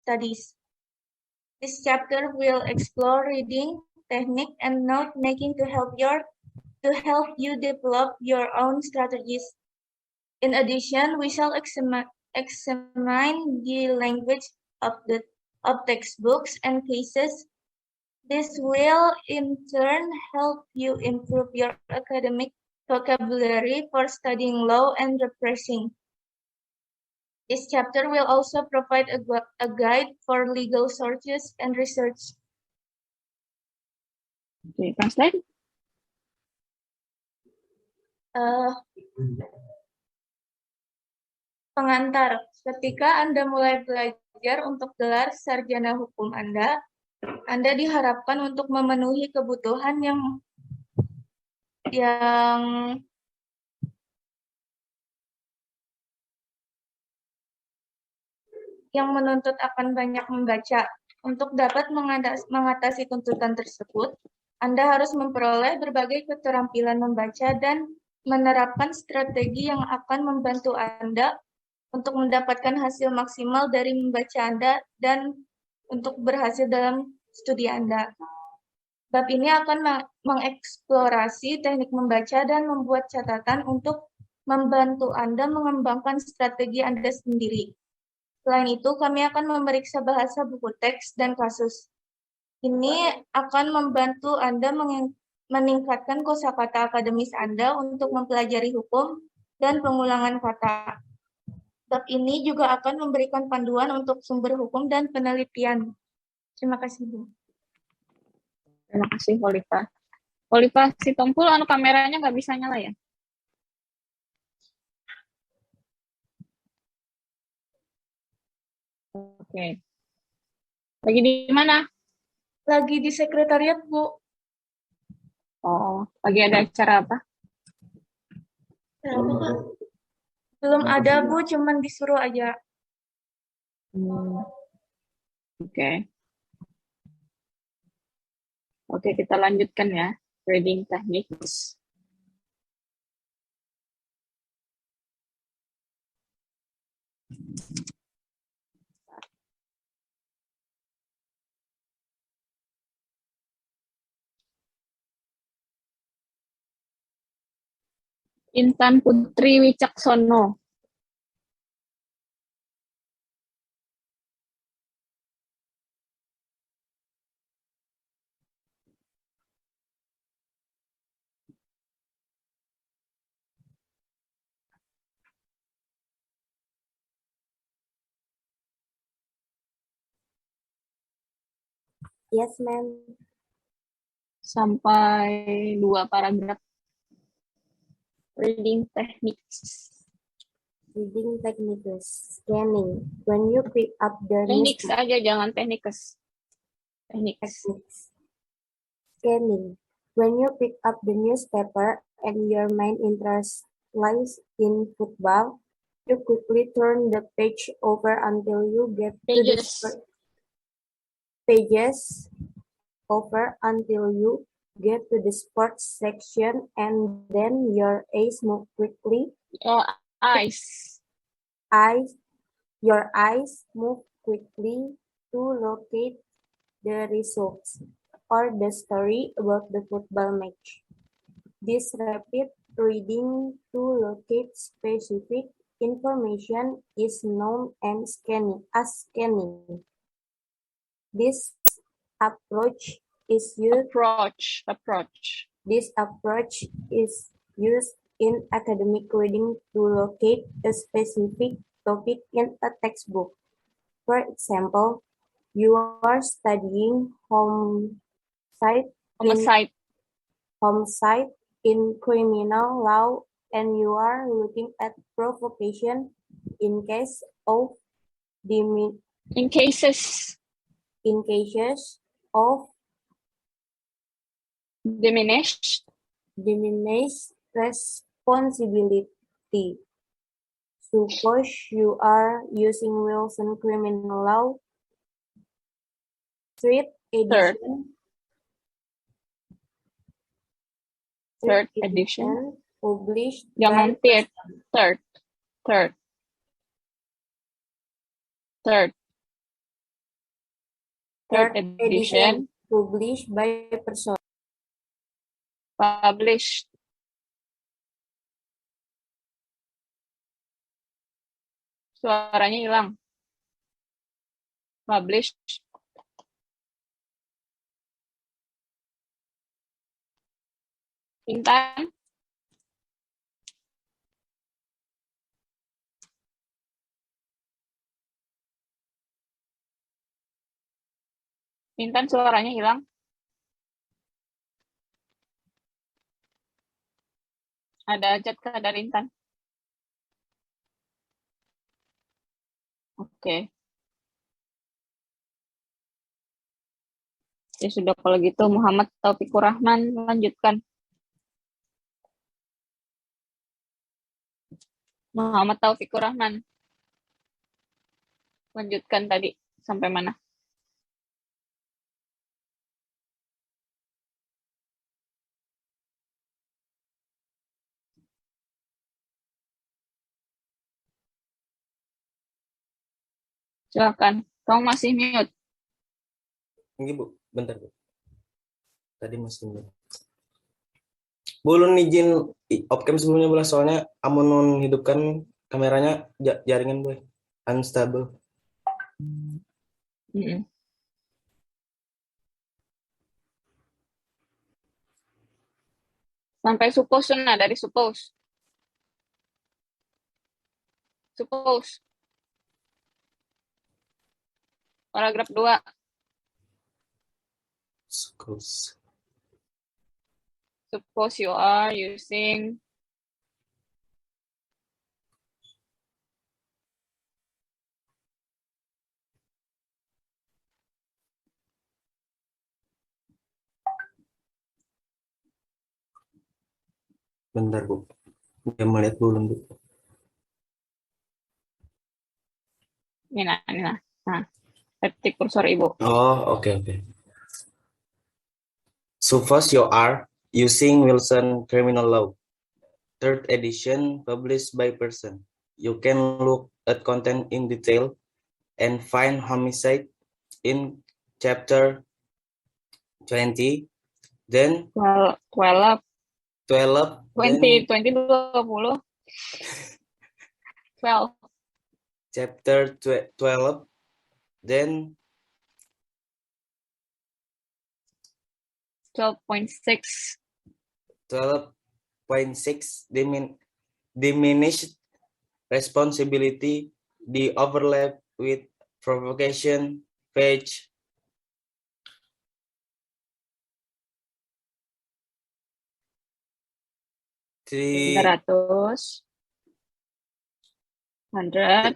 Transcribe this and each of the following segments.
studies. This chapter will explore reading, technique, and note making to help you develop your own strategies. In addition, we shall examine the language of textbooks and cases. This will in turn help you improve your academic vocabulary for studying law and repressing. This chapter will also provide a guide for legal sources and research. Okay, translate. Pengantar, ketika Anda mulai belajar untuk gelar sarjana hukum Anda diharapkan untuk memenuhi kebutuhan yang menuntut akan banyak membaca. Untuk dapat mengatasi tuntutan tersebut, Anda harus memperoleh berbagai keterampilan membaca dan menerapkan strategi yang akan membantu Anda untuk mendapatkan hasil maksimal dari membaca Anda dan untuk berhasil dalam studi Anda. Bab ini akan mengeksplorasi teknik membaca dan membuat catatan untuk membantu Anda mengembangkan strategi Anda sendiri. Selain itu, kami akan memeriksa bahasa buku teks dan kasus. Ini akan membantu Anda meningkatkan kosakata akademis Anda untuk mempelajari hukum dan pengulangan kata. Bab ini juga akan memberikan panduan untuk sumber hukum dan penelitian. Terima kasih, Bu. Terima kasih, Oliva. Oliva, si Tompul, kameranya nggak bisa nyala ya? Oke. Lagi di mana? Lagi di sekretariat, Bu. Oh, lagi ada acara apa? Apa, Kak? Belum ada, Bu, cuman disuruh aja. Oke. Oke, kita lanjutkan ya. Reading techniques. Intan Putri Wicaksono. Yes, ma'am. Sampai 2 paragraf. Reading techniques. Reading techniques. Scanning. When you pick up the Techniques aja, jangan techniques. Techniques. Scanning. When you pick up the newspaper and your main interest lies in football, you quickly turn the page over until you get to the pages over until you get to the sports section, and then your eyes move quickly. Your eyes move quickly to locate the results or the story about the football match. This rapid reading to locate specific information is known as scanning. This approach is used. This approach is used in academic reading to locate a specific topic in a textbook. For example, you are studying homicide in criminal law, and you are looking at provocation in cases of diminished responsibility. Suppose you are using Wilson Criminal Law, third edition, published. Jangan third. Third Third edition, edition, published by person. published. Suaranya hilang. Published. Intan, Intan suaranya hilang. Ada chat ke dari Intan. Oke. Ya sudah kalau gitu Muhammad Taufikur Rahman lanjutkan. Muhammad Taufikur Rahman. Lanjutkan tadi sampai mana? Silakan. Kamu masih mute. Ini Bu, bentar Bu. Tadi masih Bu. Bu, ulun izin opcam sebelumnya Bu, soalnya amun nun hidupkan kameranya jaringan Bu. Unstable. Mm-mm. Sampai suppose nah dari suppose. Suppose. Paragraf 2. Suppose. Suppose you are using Bentar Bu. Dia melihat Bu, ulun Bu. ini nah. Nah, ketik kursor Ibu. Oh, oke. Suppose you are using Wilson Criminal Law, third edition, published by person. You can look at content in detail and find homicide in chapter 20, then 12, 12, 20, then 20, 20, 12, chapter 12, then 12.6. 12.6, diminished responsibility, the overlap with provocation, page 300, 100,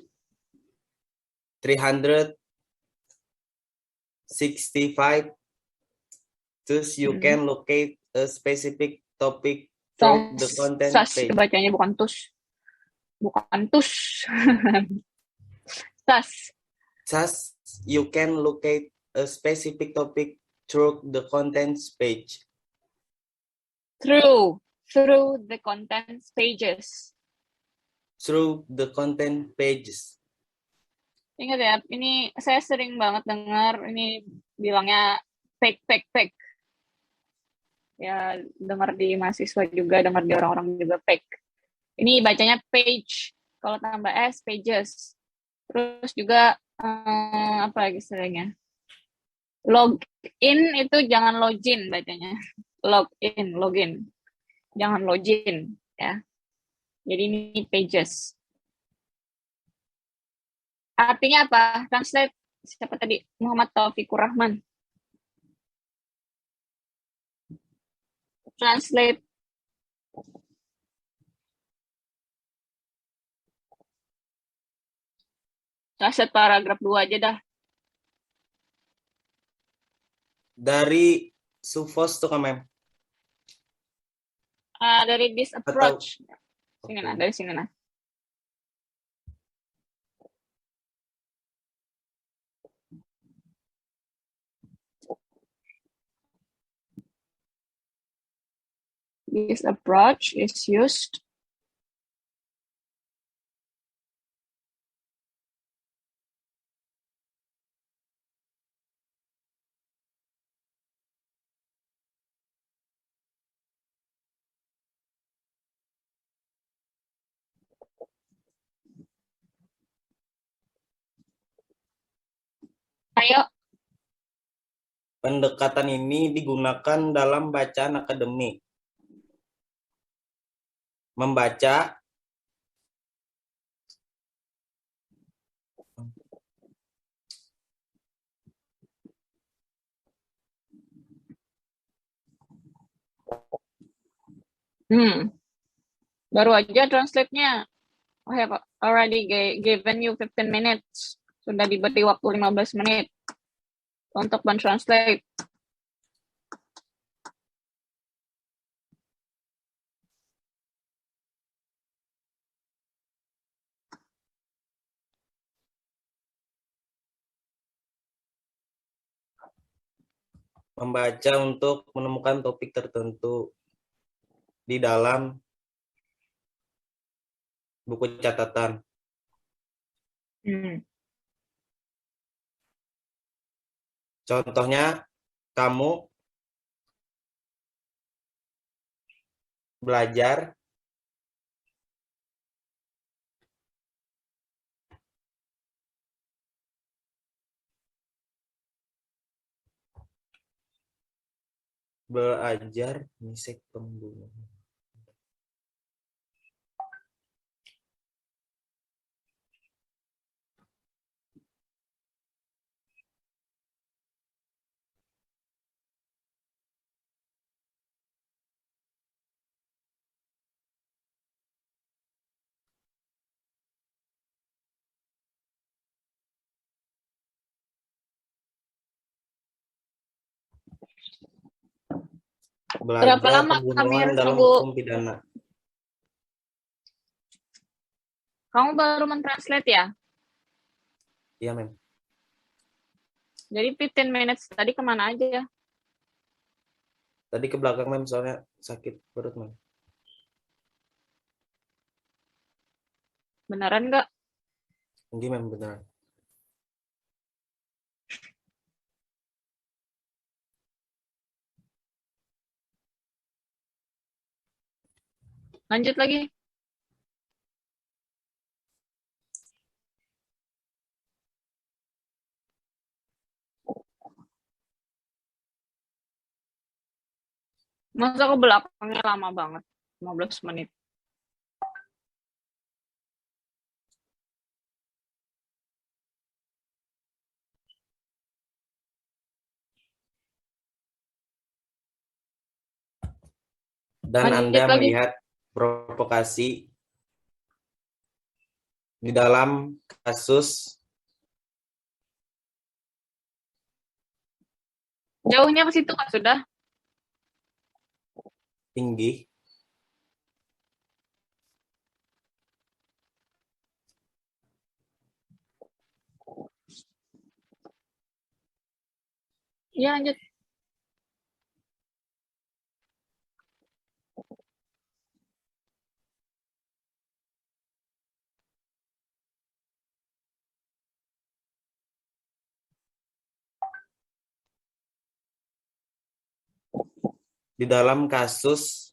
365. Thus you can locate a specific topic through the content sas, page. bacanya bukan tus. Bukan tus. Sas. Thus you can locate a specific topic through the contents page. Through the contents pages. Through the content pages. Ingat ya, ini saya sering banget dengar ini bilangnya fake. Ya, dengar di mahasiswa juga, dengar di orang-orang juga fake. Ini bacanya page. Kalau tambah S, pages. Terus juga, apa lagi istilahnya? Login itu jangan login bacanya. Login. Jangan login, ya. Jadi ini pages. Artinya apa? Translate. Siapa tadi? Muhammad Taufikur Rahman. Translate. Translate paragraf 2 aja dah. Dari suppose tuh kan, Mem? Dari this approach. Sini nah, dari sini nah. This approach is used Ayo, Pendekatan ini digunakan dalam bacaan akademik. Membaca baru aja translate-nya. I have already given you 15 minutes. Sudah diberi waktu 15 menit untuk mentranslate. membaca untuk menemukan topik tertentu di dalam buku catatan. Contohnya, kamu belajar misek pembunuhan. Berapa Belajar lama kami pembunuhan harus dalam nunggu? hukum pidana. Kamu baru mentranslate ya? Iya, Mem. Jadi 15 minutes tadi kemana aja ya? Tadi ke belakang, Mem, soalnya sakit perut, Mem. Beneran nggak? Ini, Mem, beneran. Lanjut lagi. Masa ke belakangnya lama banget. 15 menit. Dan Lanjut Anda lagi. melihat provokasi di dalam kasus Jauhnya ke situ kan sudah? tinggi. Iya, lanjut. Di dalam kasus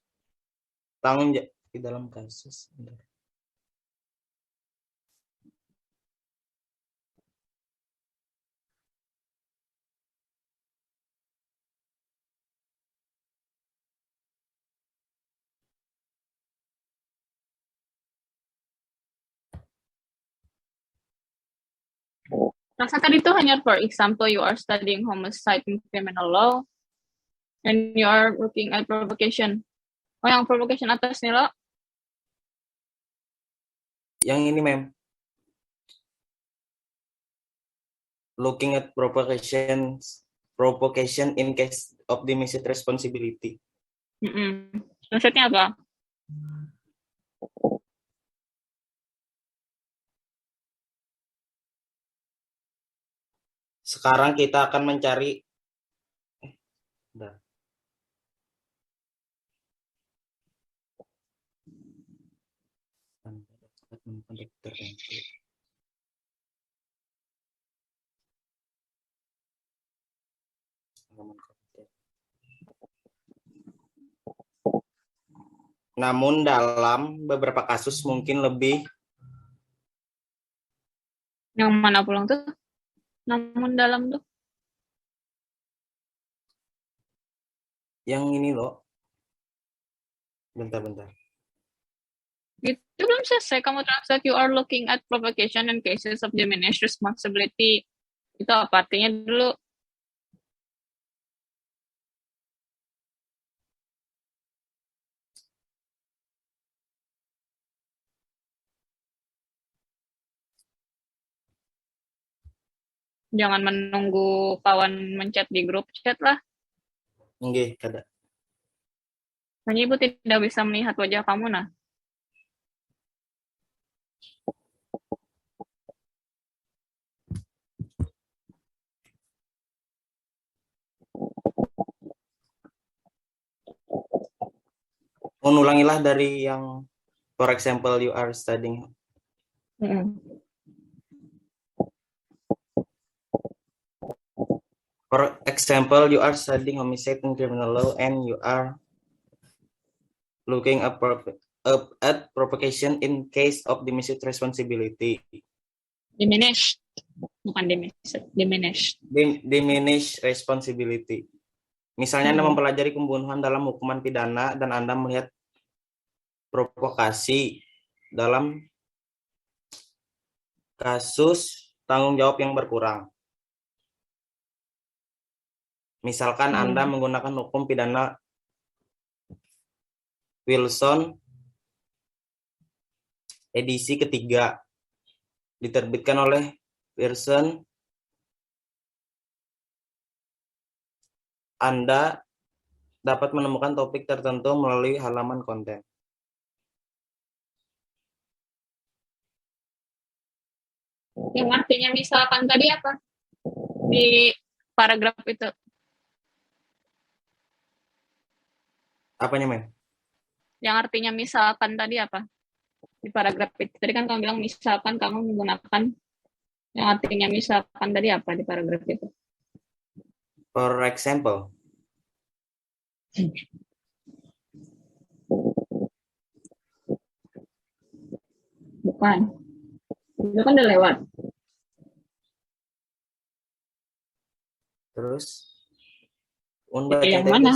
di dalam kasus Rasa tadi itu hanya for example, you are studying homicide in criminal law and you are looking at provocation. Oh, yang provocation atas nih lo. yang ini, Mem. Looking at provocation in case of diminished responsibility. Maksudnya apa? Sekarang kita akan mencari namun dalam beberapa kasus mungkin lebih Yang mana pulang tuh? namun dalam tuh. Yang ini loh. Bentar-bentar. Itu belum selesai. Kamu translate, you are looking at provocation and cases of diminished responsibility. Itu apa artinya dulu? Jangan menunggu kawan menchat di grup chat lah. Nggih, kada. Hanya ibu tidak bisa melihat wajah kamu nah. Ulangilah dari yang, for example, you are studying. For example, you are studying homicide and criminal law, and you are looking at provocation in case of diminished responsibility. Diminished. Bukan diminished. Diminished. Diminished responsibility. Misalnya Anda mempelajari pembunuhan dalam hukuman pidana dan Anda melihat provokasi dalam kasus tanggung jawab yang berkurang. Misalkan Anda menggunakan hukum pidana Wilson edisi ketiga, diterbitkan oleh Pearson. Anda dapat menemukan topik tertentu melalui halaman konten. Yang artinya misalkan tadi apa? Di paragraf itu. Apanya, Men? Yang artinya misalkan tadi apa? Di paragraf itu. Tadi kan kamu bilang misalkan kamu menggunakan, yang artinya misalkan tadi apa di paragraf itu? For example. Bukan. Itu kan udah lewat. Terus Yang mana?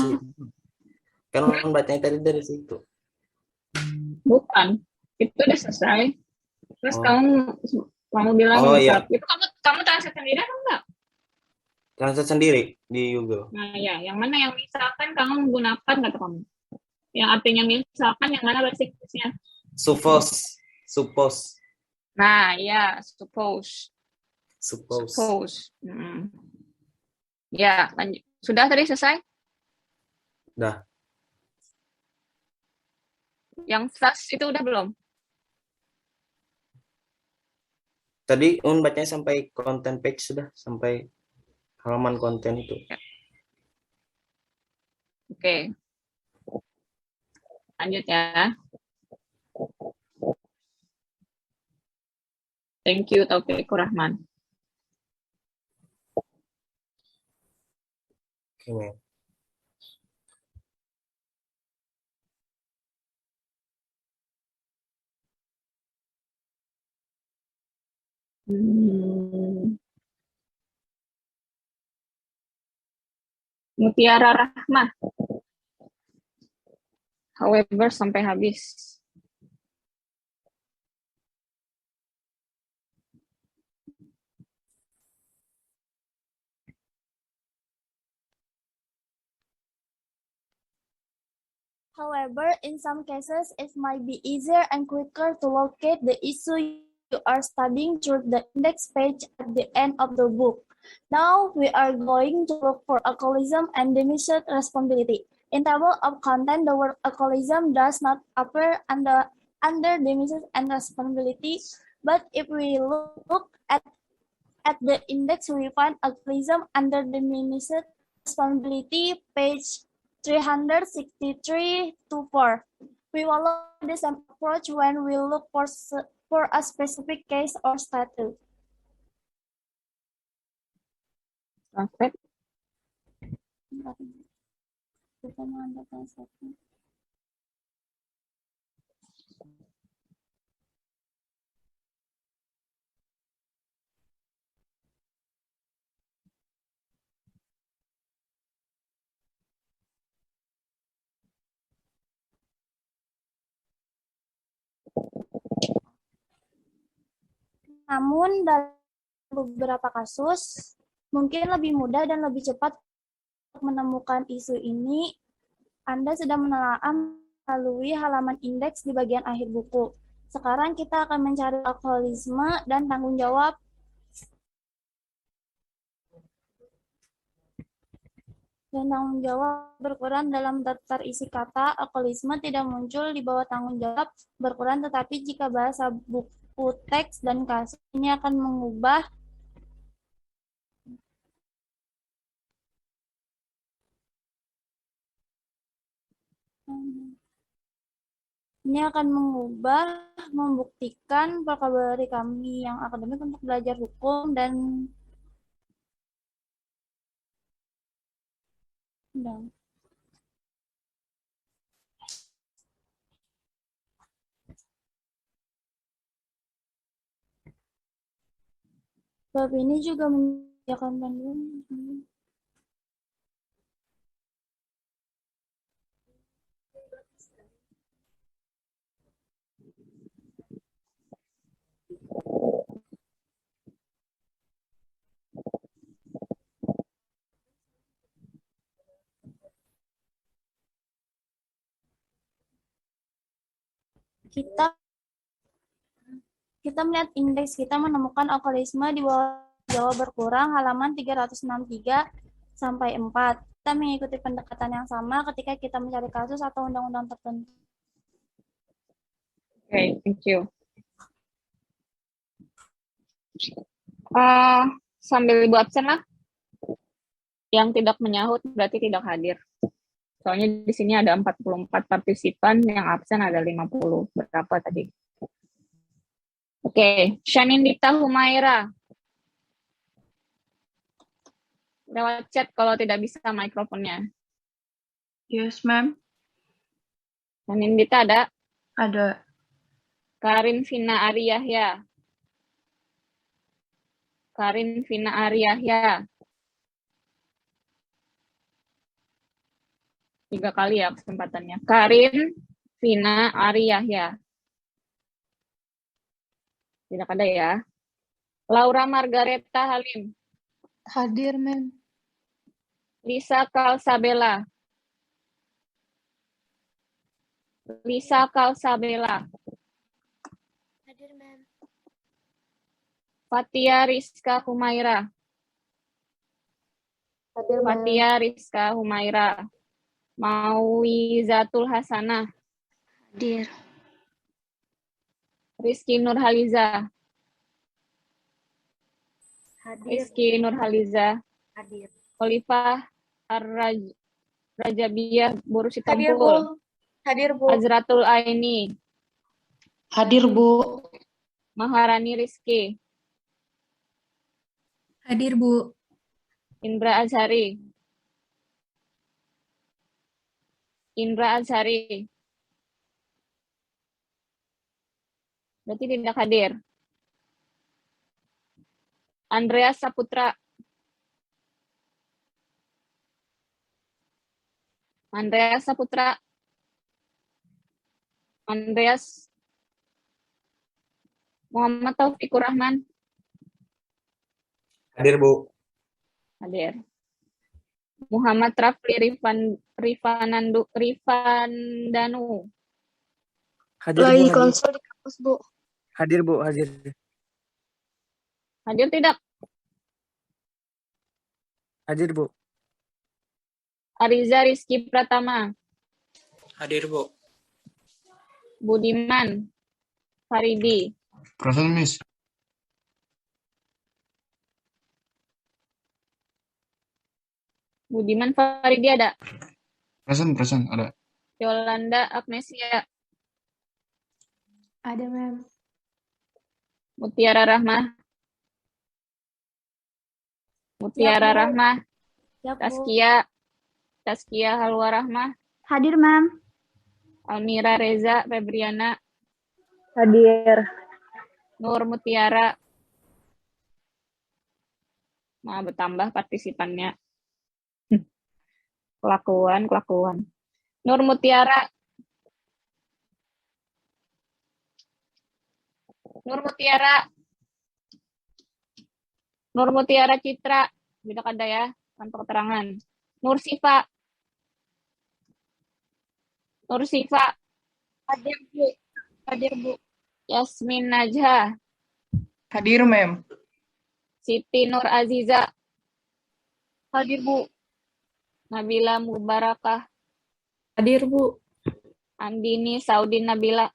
Kan bacanya tadi dari situ. Bukan. Itu udah selesai. Terus kamu bilang iya. itu kamu translate sendiri atau enggak? Translate sendiri di Google. Nah ya, yang mana yang misalkan kamu menggunakan kata kamu? Yang artinya misalkan yang mana basicnya? Suppose. Nah ya, suppose. Ya, lanjut. Sudah tadi selesai? Udah. Yang plus itu udah belum? Tadi bacanya sampai content page sudah, sampai halaman konten itu. Oke. Lanjut ya. Thank you, Taufikur Rahman. Oke, Mutiara Rahmah. However, sampai habis. However, in some cases, it might be easier and quicker to locate the issue you are studying through the index page at the end of the book. Now, we are going to look for alcoholism and diminished responsibility. In table of content, the word alcoholism does not appear under diminished and responsibility, but if we look at the index, we find alcoholism under diminished responsibility, page 363 to 4. We follow the same approach when we look for a specific case or status. Translate. Namun dalam beberapa kasus, mungkin lebih mudah dan lebih cepat untuk menemukan isu ini. Anda sedang menelaah melalui halaman indeks di bagian akhir buku. Sekarang kita akan mencari alkoholisme dan tanggung jawab. Dan tanggung jawab berperan dalam daftar isi kata. Alkoholisme tidak muncul di bawah tanggung jawab berperan, tetapi jika bahasa buku teks dan kasus ini akan mengubah membuktikan vocabulary kami yang akademik untuk belajar hukum dan bab ini juga menyediakan panduan. Kita melihat indeks, kita menemukan alkoholisme di bawah Jawa berkurang halaman 363 sampai 4. Kita mengikuti pendekatan yang sama ketika kita mencari kasus atau undang-undang tertentu. Okay, thank you. Sambil Ibu absen lah. Yang tidak menyahut berarti tidak hadir. Soalnya di sini ada 44 partisipan, yang absen ada 50. Berapa tadi? Oke, Shanindita Humaira. Lewat chat kalau tidak bisa mikrofonnya. Yes, ma'am. Shanindita ada? Ada. Karin Vina Ari Yahya. Karin Vina Ari Yahya. 3 kali ya kesempatannya. Karin Vina Ari Yahya. Tidak ada ya. Laura Margareta Halim. Hadir, ma'am. Lisa Kalsabela. Lisa Kalsabela. Hadir, ma'am. Fatia Rizka Humaira. Hadir, ma'am. Fatia Rizka Humaira. Mauizatul Hasanah. Hadir. Rizky Nurhaliza. Hadir. Rizky Nurhaliza. Hadir. Khalifah Rajabiyah Boru Hadir, Sitompul. Bu. Hadir, Bu. Azratul Aini. Hadir, Bu. Maharani Rizky. Hadir, Bu. Indra Azhari. Indra Azhari. Berarti tidak hadir. Andreas Saputra. Andreas Saputra. Andreas. Muhammad Taufikur Rahman. Hadir, Bu. Hadir. Muhammad Rafli Rifandanu. Hadir, Bu. Lagi Hadir. konsul di kampus, Bu. Hadir, Bu. Hadir. Hadir tidak? Hadir, Bu. Ariza Rizky Pratama. Hadir, Bu. Budiman Faridi. Present, Miss. Budiman Faridi ada. Present, ada. Yolanda Agnesia. Ada, ma'am. Mutiara Rahmah. Mutiara Bu. Rahmah. Siap, Bu. Taskia Halwa Rahmah. Hadir, ma'am. Almira Reza Febriana. Hadir. Nur Mutiara. Nah, bertambah partisipannya. Kelakuan. Nur Mutiara. Nur Mutiara. Nur Mutiara Citra, tidak ada ya, tanpa keterangan. Nur Sifa. Nur Sifa. Hadir, Bu. Hadir, Bu. Yasmin Najha. Hadir, Mem. Siti Nur Aziza. Hadir, Bu. Nabila Mubarakah. Hadir, Bu. Andini Saudin Nabila.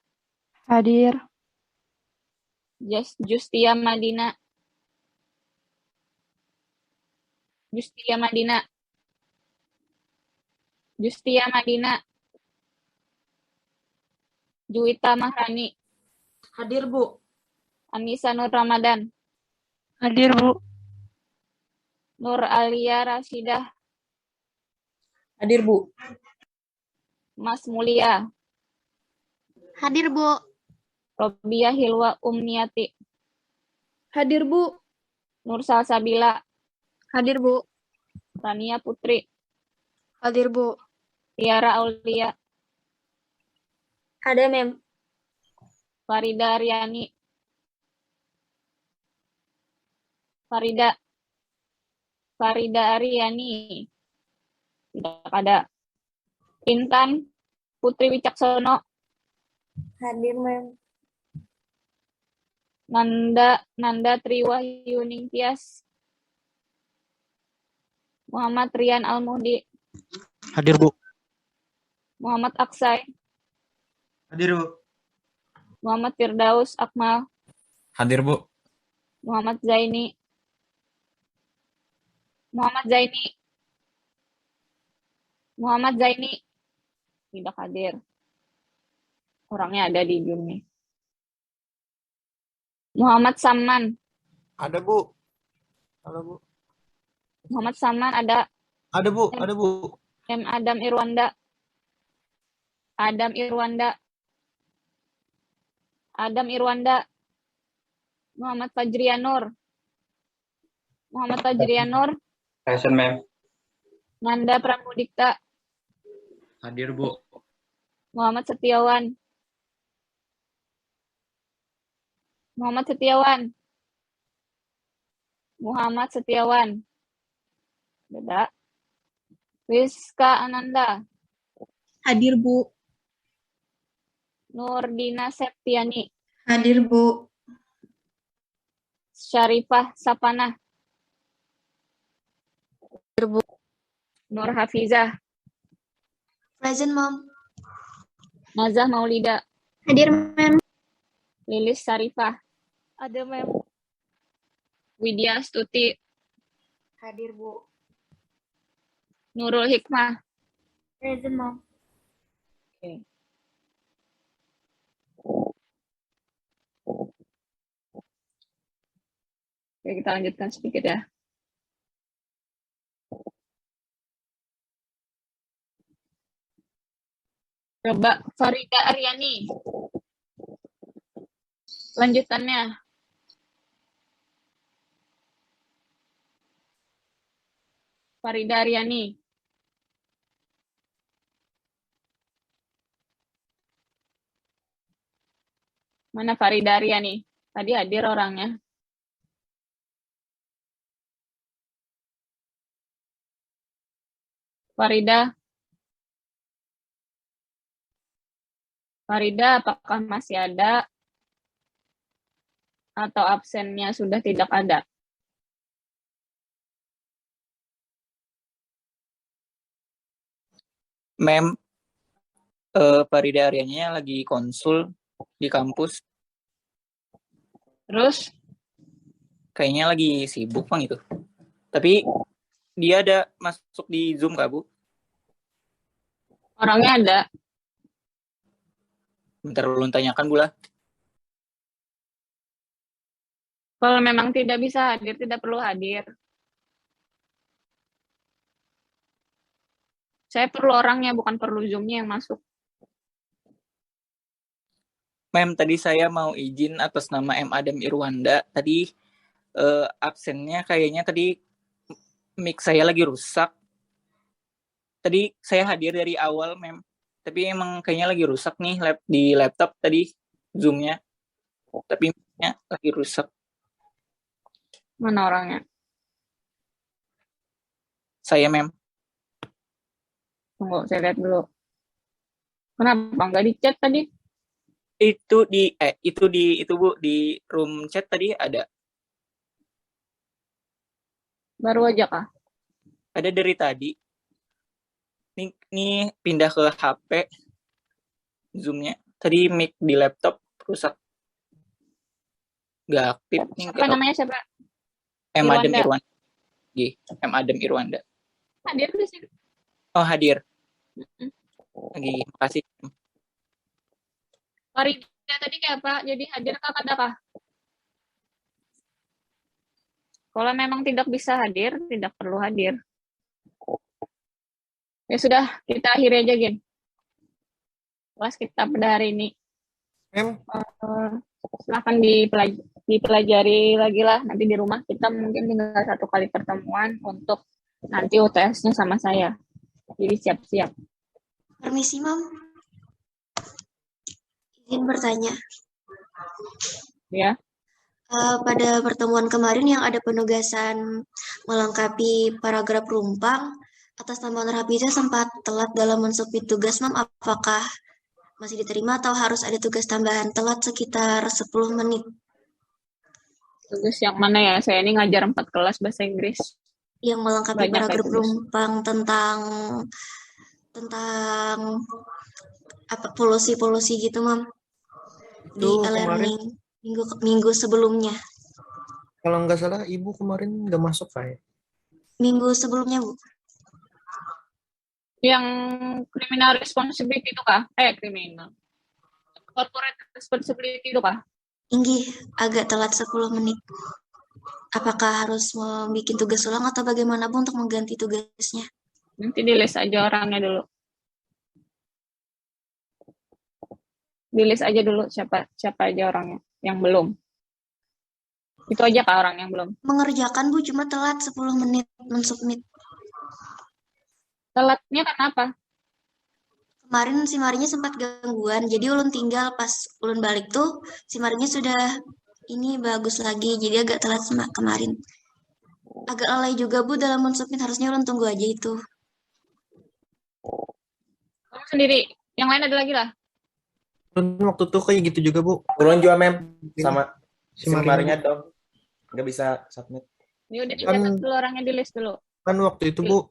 Hadir. Justia Madina. Justia Madina. Justia Madina. Juwita Mahrani. Hadir, Bu. Anissa Nur Ramadan. Hadir, Bu. Nur Alia Rashidah. Hadir, Bu. Mas Mulia. Hadir, Bu. Robiah Hilwa Umniati. Hadir, Bu. Nur Salsabila. Hadir, Bu. Rania Putri. Hadir, Bu. Tiara Aulia. Ada, Mem. Farida Aryani. Farida Aryani. Tidak ada. Intan Putri Wicaksono. Hadir, Mem. Nanda Triwahyu Ningtyas. Muhammad Rian Almuhdi. Hadir, Bu. Muhammad Aksai. Hadir, Bu. Muhammad Firdaus Akmal. Hadir, Bu. Muhammad Zaini. Muhammad Zaini. Muhammad Zaini. Tidak hadir. Orangnya ada di Zoom nih. Muhammad Saman. Ada, Bu. Halo, Bu. Muhammad Saman ada. Ada, Bu. Ada, Bu. M. Adam Irwanda. Adam Irwanda. Adam Irwanda. Muhammad Fajrianur. Muhammad Fajrianur. Present, Mem. Nanda Pramudikta. Hadir, Bu. Muhammad Setiawan. Muhammad Setiawan. Muhammad Setiawan. Beda. Rizka Ananda. Hadir, Bu. Nurdina Septiani. Hadir, Bu. Syarifah Sapana. Hadir, Bu. Nur Hafizah. Present, Mom. Nazah Maulida. Hadir, Mem. Lilis Sarifah. Ada, Mem. Widya Stuti. Hadir, Bu. Nurul Hikmah. Present, Mom. Oke. Oke, kita lanjutkan sedikit ya. Coba Farida Aryani. Lanjutannya. Farida Aryani. Mana Farida Aryani? Tadi hadir orangnya. Farida, apakah masih ada atau absennya sudah tidak ada? Mem, Farida Aryanya lagi konsul di kampus. Terus, Kayaknya lagi sibuk, Bang, itu. Tapi dia ada masuk di Zoom, Kak, Bu? orangnya ada. Bentar ulun tanyakan, Bu lah. Kalau memang tidak bisa hadir, tidak perlu hadir. Saya perlu orangnya, bukan perlu Zoom-nya yang masuk. Mem, tadi saya mau izin atas nama M. Adam Irwanda. Tadi absennya kayaknya tadi mic saya lagi rusak. Tadi saya hadir dari awal, Mem. Tapi emang kayaknya lagi rusak nih di laptop tadi Zoom-nya. Tapi mic-nya lagi rusak. Mana orangnya? Saya, Mem. Tunggu, saya lihat dulu. Kenapa nggak di chat tadi? Itu Bu, di room chat tadi ada. Baru aja kah? Ada dari tadi. Nih pindah ke HP Zoom-nya. Tadi mic di laptop rusak. Nggak aktif nih. Siapa namanya siapa? M. Adem Irwanda. Irwanda. M. Adem Irwanda. Hadir di sini. Oh, hadir. Mm-mm. Lagi, makasih. Farida tadi kayak apa? Jadi hadir kah kada kah? Kalau memang tidak bisa hadir, tidak perlu hadir. Ya sudah, kita akhiri aja, Gin. Kelas kita pada hari ini. Mem, Silahkan dipelajari lagi lah. Nanti di rumah kita mungkin tinggal 1 kali pertemuan untuk nanti UTS-nya sama saya. Jadi siap-siap. Permisi, Mam. Izin bertanya. Ya. Pada pertemuan kemarin yang ada penugasan melengkapi paragraf rumpang, atas nama Nurhafizah sempat telat dalam mensubmit tugas, Mam. Apakah masih diterima atau harus ada tugas tambahan? Telat sekitar 10 menit. Tugas yang mana ya? Saya ini ngajar 4 kelas bahasa Inggris. Yang melengkapi Banyak paragraf tugas. rumpang tentang apa polusi gitu, Mam. Di Itu kemarin e-learning minggu sebelumnya. kalau nggak salah Ibu kemarin nggak masuk kayak. Minggu sebelumnya, Bu. Yang criminal responsibility itu kah? Criminal. Corporate responsibility itu kah? Inggih, agak telat 10 menit. Apakah harus membuat tugas ulang atau bagaimana, Bu, untuk mengganti tugasnya? Nanti di list aja orangnya dulu. Di list aja dulu siapa aja orangnya yang belum. Itu aja kah orang yang belum? Mengerjakan, Bu, cuma telat 10 menit mensubmit. Telatnya karena apa? Kemarin si Marinya sempat gangguan, jadi ulun tinggal pas ulun balik tuh, si Marinya sudah ini bagus lagi, jadi agak telat sama kemarin. Agak lalai juga, Bu, dalam mensubmit, harusnya ulun tunggu aja itu. Kamu sendiri. Yang lain ada lagi lah. Waktu itu kayak gitu juga, Bu. Turun juga, Mem. Sama Si si Marinya. Marinya dong. Nggak bisa submit. Ini udah dicatat dulu orangnya di list dulu. Kan waktu itu, Bu,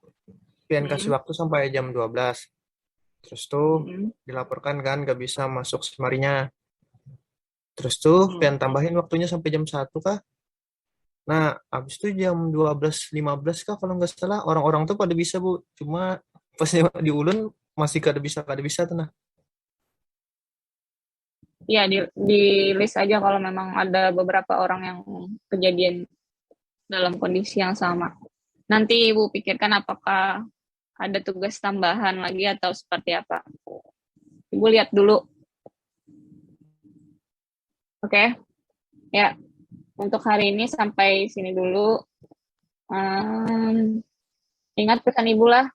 Pian kasih waktu sampai jam 12. Terus tuh dilaporkan kan nggak bisa masuk si Marinya. Terus tuh Pian tambahin waktunya sampai jam 1 kah? Nah, habis itu jam 12.15 kah kalau nggak salah. Orang-orang tuh pada bisa, Bu. Cuma pas di ulun masih kada bisa tuh nah. Iya, di list aja kalau memang ada beberapa orang yang kejadian dalam kondisi yang sama. Nanti Ibu pikirkan apakah ada tugas tambahan lagi atau seperti apa. Ibu lihat dulu. Oke. Ya, untuk hari ini sampai sini dulu. Ingat pesan Ibu lah.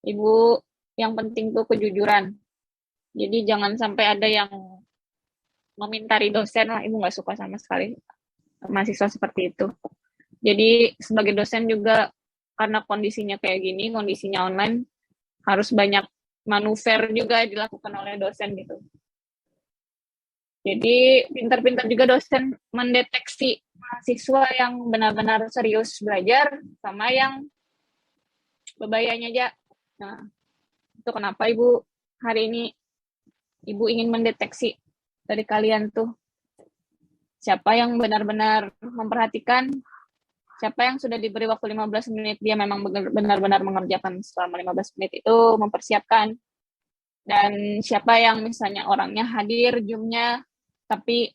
Ibu, yang penting tuh kejujuran. Jadi jangan sampai ada yang memintari dosen lah. Ibu nggak suka sama sekali mahasiswa seperti itu. Jadi sebagai dosen juga karena kondisinya kayak gini, kondisinya online, harus banyak manuver juga dilakukan oleh dosen gitu. Jadi pintar-pintar juga dosen mendeteksi mahasiswa yang benar-benar serius belajar sama yang bebayanya aja. Nah, itu kenapa Ibu hari ini Ibu ingin mendeteksi dari kalian tuh siapa yang benar-benar memperhatikan, siapa yang sudah diberi waktu 15 menit, dia memang benar-benar mengerjakan selama 15 menit itu, mempersiapkan. Dan siapa yang misalnya orangnya hadir, Zoom-nya, tapi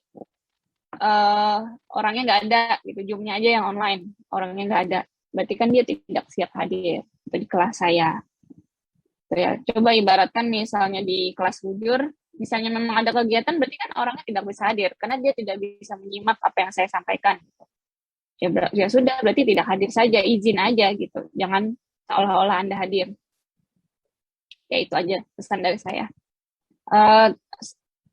orangnya nggak ada, gitu. Zoom-nya aja yang online, orangnya nggak ada. Berarti kan dia tidak siap hadir itu di kelas saya. Tuh ya. Coba ibaratkan misalnya di kelas bujur, misalnya memang ada kegiatan, berarti kan orangnya tidak bisa hadir, karena dia tidak bisa menyimak apa yang saya sampaikan. Ya sudah, berarti tidak hadir saja, izin aja gitu. Jangan seolah-olah Anda hadir. Ya itu aja pesan dari saya.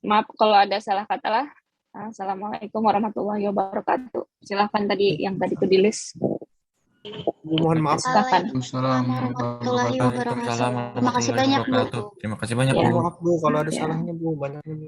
Maaf kalau ada salah kata lah. Assalamualaikum warahmatullahi wabarakatuh. Silahkan tadi yang tadi itu di list. Bu, mohon maaf. Silakan. Waalaikumsalam warahmatullahi wabarakatuh. Terima kasih banyak, Bu. Terima kasih banyak, Ya. Bu. Maaf, Bu, kalau ada Ya. salahnya, Bu. Banyaknya, Bu.